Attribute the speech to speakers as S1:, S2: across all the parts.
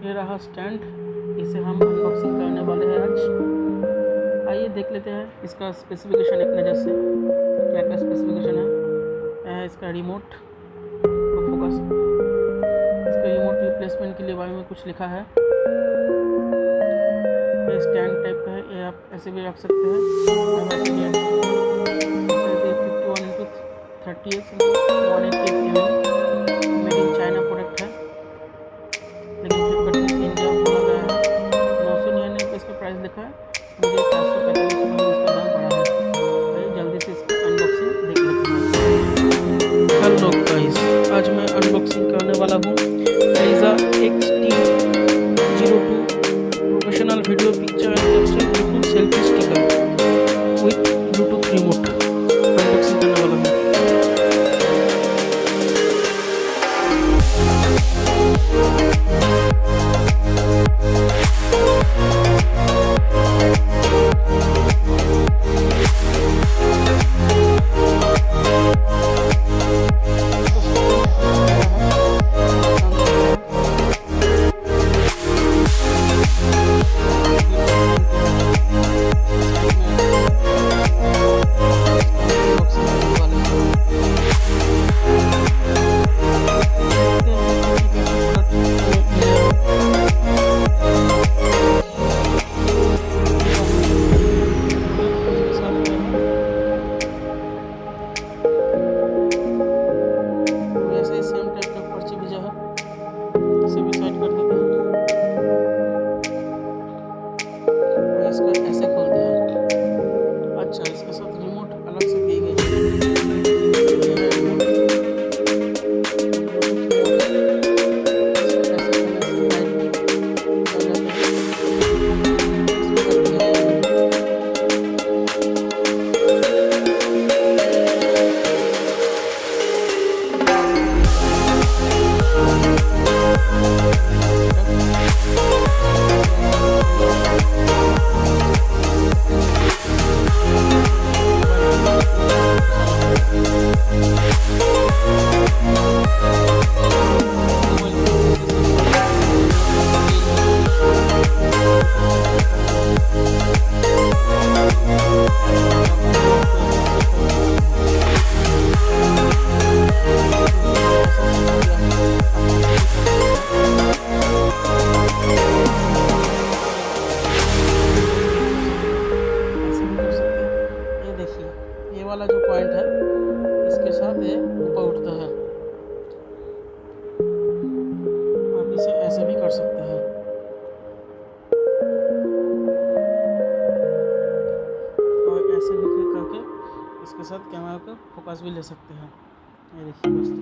S1: ये रहा स्टैंड, इसे हम अनबॉक्सिंग करने वाले हैं आज। आइए देख लेते हैं इसका स्पेसिफिकेशन एक नज़र से, क्या क्या स्पेसिफिकेशन है। इसका रिमोट फोकस, इसका रिमोट रिप्लेसमेंट के लिए बारे में कुछ लिखा है। ये स्टैंड टाइप का है, ये आप ऐसे भी रख सकते हैं। 51x30 188 mm made in China product है, लेकिन फ्लिपकार्ट में इंडिया बोला गया है। 999 का इसका प्राइस लिखा है, मुझे 445 में इसका दाम पड़ा है। तो जल्दी से इसका अनबॉक्सिंग देख लेते हैं। हेलो गाइस, आज मैं अनबॉक्सिंग करने वाला हूँ Filiz XT02 professional video picture and capture Bluetooth selfie sticker with Bluetooth remote. Unboxing करने वाला हूँ। ऐसे खोलते हैं। अच्छा, इसके साथ रिमोट अलग से दी गई है। ये वाला जो पॉइंट है इसके साथ ये ऊपर उठता है। आप इसे ऐसे भी कर सकते हैं और ऐसे भी क्लिक करके इसके साथ कैमरा का फोकस भी ले सकते हैं। ये देखिए दोस्तों,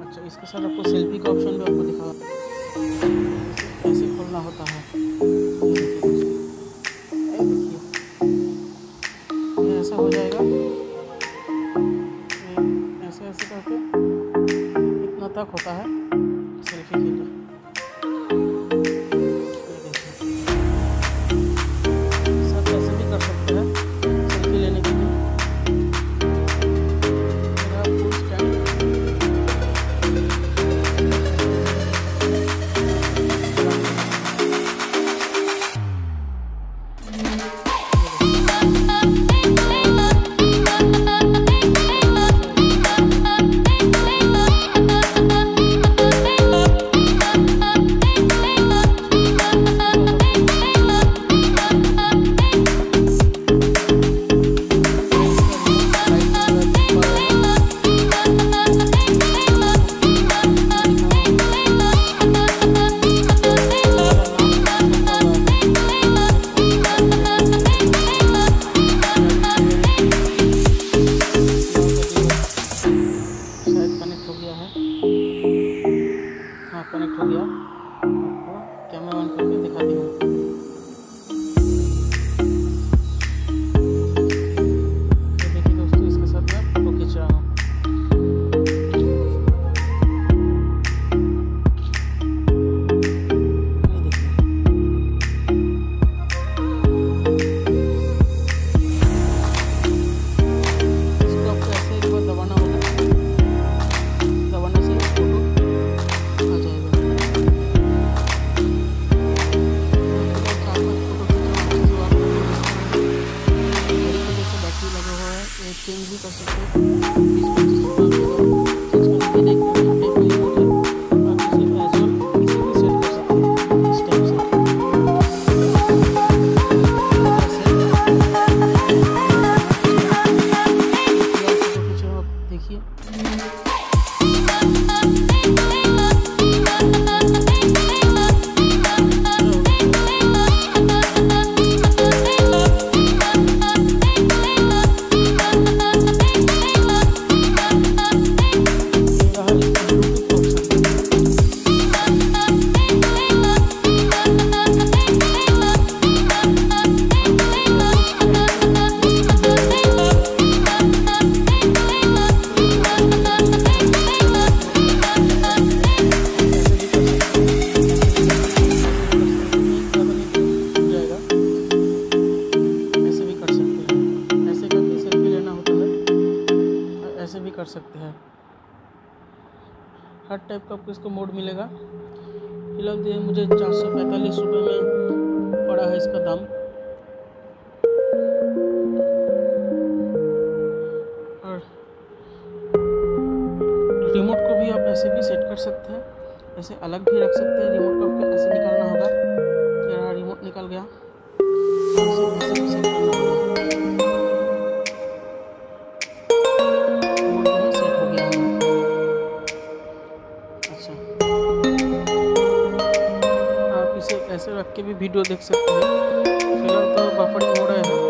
S1: अच्छा इसके साथ आपको सेल्फी का ऑप्शन भी आपको दिखा, ऐसे खोलना होता है। ऐसा हो जाएगा, ऐसे ऐसे करके इतना तक होता है सेल्फी के लिए। सब ऐसे भी कर सकते हैं सेल्फी लेने के लिए। सकते हैं। हर टाइप का आपको इसको मोड मिलेगा। फिलहाल ये मुझे 445 रुपये में पड़ा है इसका दाम। और रिमोट को भी आप ऐसे भी सेट कर सकते हैं, ऐसे अलग भी रख सकते हैं। रिमोट को आपको ऐसे निकालना होगा, मेरा रिमोट निकल गया, ऐसे भी सेट करना होगा। रिमोट जो है सेट हो गया है। अच्छा, आप इसे ऐसे रख के भी वीडियो देख सकते हैं। फिलहाल तो बफरिंग हो रहा है।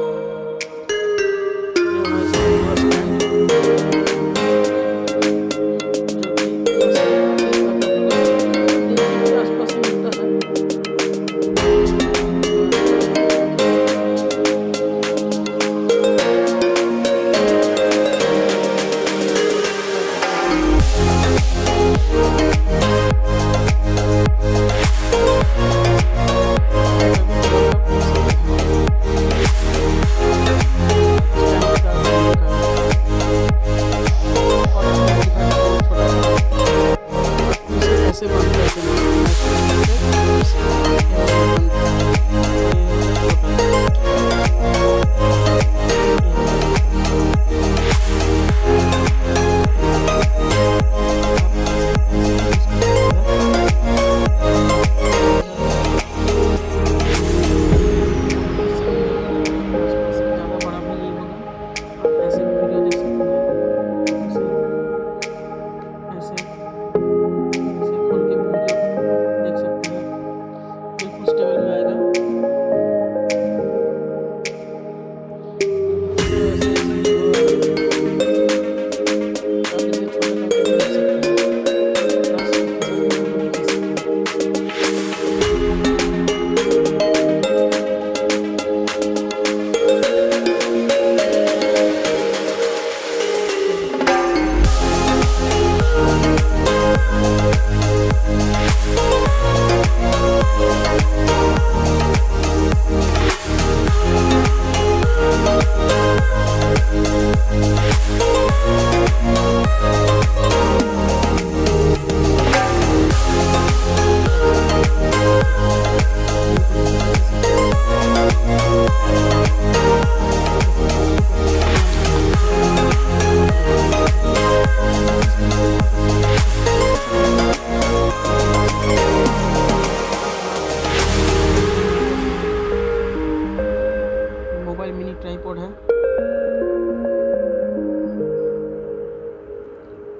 S1: मिनी ट्राइपॉड है।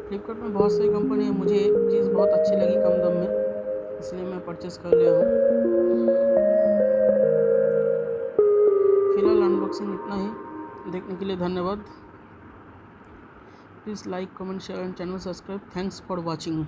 S1: फ्लिपकार्ट में बहुत सारी कंपनी है, मुझे एक चीज़ बहुत अच्छी लगी कम दाम में, इसलिए मैं परचेस कर लिया हूँ। फिलहाल अनबॉक्सिंग इतना ही। देखने के लिए धन्यवाद। Please like, comment, share and channel subscribe. Thanks for watching.